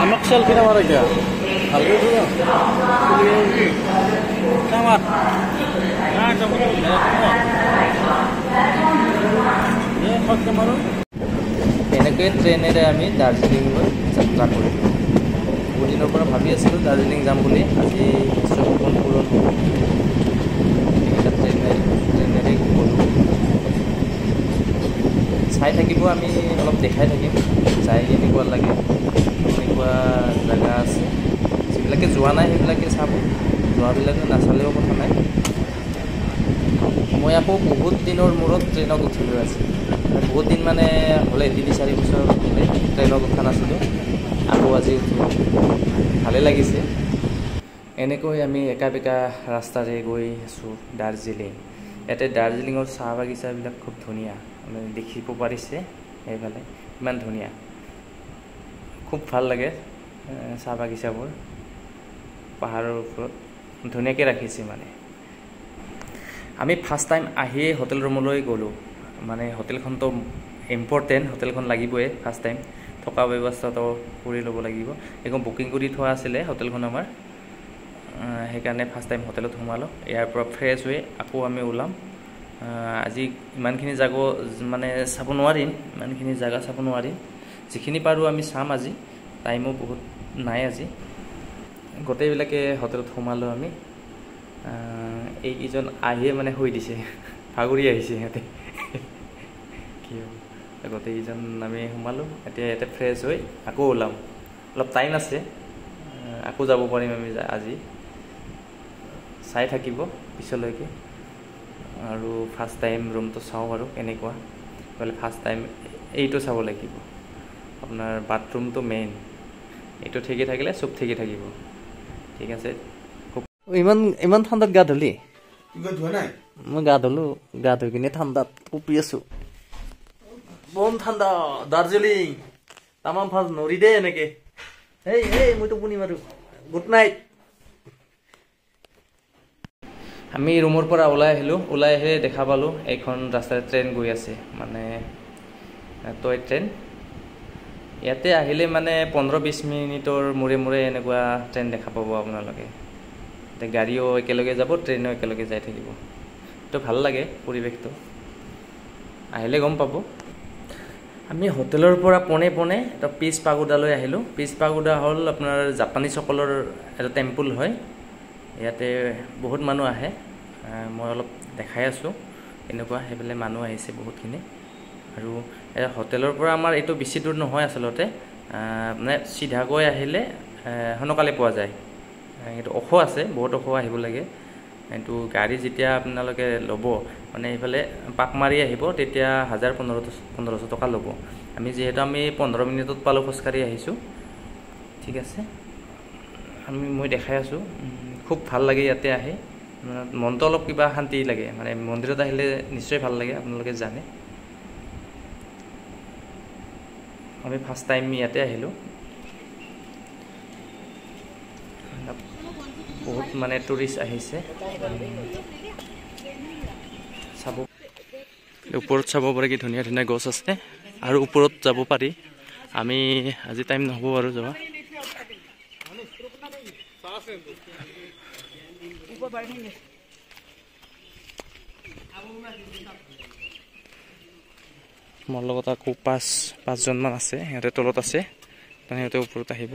Anak selfie na warga. Halgo dulu. Selamat. Nah, kamu এনেকৈ ট্ৰেইনেৰে আমি দাৰ্জিলিঙলৈ যাত্ৰা কৰিলোঁ। বহুত দিনৰ পৰা ভাবি আছিলোঁ দাৰ্জিলিং যাম বুলি, আজি সপোন পূৰণ হ'ল। ট্ৰেইনেৰে গ'লোঁ। চাই থাকিব, আমি অলপ দেখাই থাকিম যাই কেনেকুৱা লাগে, কেনেকুৱা জেগা আছে। যিবিলাকে যোৱা নাই সেইবিলাকে চাব, যোৱাবিলাকে নাচালেও কথা নাই। মই আকৌ বহুত দিনৰ মূৰত ট্ৰেইনত উঠিলোঁ আজি। বহুত দিন মানে হ'লে ৩-৪ বছৰ হ'লে ট্ৰেইনত উঠা নাছিলোঁ, আকৌ আজি উঠিলোঁ। ভালেই লাগিছে। এনেকৈ আমি একা বেকা ৰাস্তাৰে গৈ আছোঁ দাৰ্জিলিং। ইয়াতে দাৰ্জিলিঙৰ চাহ বাগিচাবিলাক খুব ধুনীয়া, মানে দেখিব পাৰিছে সেইফালে ইমান ধুনীয়া, খুব ভাল লাগে। চাহ বাগিচাবোৰ পাহাৰৰ ওপৰত ধুনীয়াকৈ ৰাখিছে। মানে আমি ফাৰ্ষ্ট টাইম আহিয়ে হোটেল ৰুমলৈ গ'লোঁ। মানে হোটেলখনতো ইম্পৰ্টেণ্ট, হোটেলখন লাগিবই ফাৰ্ষ্ট টাইম। থকা ব্যৱস্থাটো কৰি ল'ব লাগিব। একদম বুকিং কৰি থোৱা আছিলে হোটেলখন আমাৰ, সেইকাৰণে ফাৰ্ষ্ট টাইম হোটেলত সোমালোঁ। ইয়াৰ পৰা ফ্ৰেছ হৈ আকৌ আমি ওলাম। আজি ইমানখিনি জাগা মানে চাব নোৱাৰিম, ইমানখিনি জেগা চাব নোৱাৰিম। যিখিনি পাৰোঁ আমি চাম আজি, টাইমো বহুত নাই আজি। গোটেইবিলাকে হোটেলত সোমালোঁ আমি। এইকেইজন আহিয়ে মানে শুই দিছে, ভাগৰি আহিছে সিহঁতে। কি হ'ব, গোটেইকেইজন আমি সোমালোঁ। এতিয়া ইয়াতে ফ্ৰেছ হৈ আকৌ ওলাম, অলপ টাইম আছে, আকৌ যাব পাৰিম আমি আজি। চাই থাকিব পিছলৈকে। আৰু ফাৰ্ষ্ট টাইম ৰুমটো চাওঁ আৰু কেনেকুৱা। বোলে ফাৰ্ষ্ট টাইম এইটো চাব লাগিব, আপোনাৰ বাথৰুমটো মেইন। এইটো ঠিকে থাকিলে চব ঠিকে থাকিব। ঠিক আছে। ইমান ঠাণ্ডাত গা ধুলি? মই গা ধুলোঁ, গা ধুই কিনে ঠাণ্ডাত কঁপি আছোঁ। বম ঠাণ্ডা দাৰ্জিলিং, তামাম ভাল নৰি দেই এনেকে। মই টোপনি মাৰোঁ। Good night. আমি ৰুমৰ পৰা ওলাই আহিলোঁ। ওলাই আহি দেখা পালোঁ এইখন ৰাস্তাৰে ট্ৰেইন গৈ আছে, মানে টয় ট্ৰেইন। ইয়াতে আহিলে মানে 15-20 মিনিটৰ মূৰে মূৰে এনেকুৱা ট্ৰেইন দেখা পাব আপোনালোকে। এতিয়া গাড়ীও একেলগে যাব, ট্ৰেইনো একেলগে যাই থাকিব। এইটো ভাল লাগে পৰিৱেশটো, আহিলে গম পাব। আমি হোটেলৰ পৰা পোনে পোনে এটা পিচ পাগোডালৈ আহিলোঁ। পিচ পাগোডা হ'ল আপোনাৰ জাপানীসকলৰ এটা টেম্পল হয়। ইয়াতে বহুত মানুহ আহে। মই অলপ দেখাই আছোঁ এনেকুৱা, সেইফালে মানুহ আহিছে বহুতখিনি। আৰু হোটেলৰ পৰা আমাৰ এইটো বেছি দূৰ নহয় আচলতে, মানে চিধাকৈ আহিলে সোনকালে পোৱা যায়। এইটো ওখ আছে, বহুত ওখ আহিব লাগে। এইটো গাড়ী যেতিয়া আপোনালোকে ল'ব, মানে এইফালে পাক মাৰি আহিব, তেতিয়া 1000-1500 টকা ল'ব। আমি 15 মিনিটত পালোঁ, খোজকাঢ়ি আহিছোঁ। ঠিক আছে, মই দেখাই আছোঁ। খুব ভাল লাগে ইয়াতে আহি, মনটো অলপ কিবা শান্তি লাগে। মানে মন্দিৰত আহিলে নিশ্চয় ভাল লাগে, আপোনালোকে জানে। আমি ফাৰ্ষ্ট টাইম ইয়াতে আহিলোঁ। বহুত মানে টুৰিষ্ট আহিছে চাব। ওপৰত চাব পাৰি, কি ধুনীয়া ধুনীয়া গছ আছে, আৰু ওপৰত যাব পাৰি। আমি আজি টাইম নহ'ব আৰু যোৱা। মোৰ লগত আকৌ পাঁচজনমান আছে, সিহঁতে তলত আছে, সিহঁতে ওপৰত আহিব।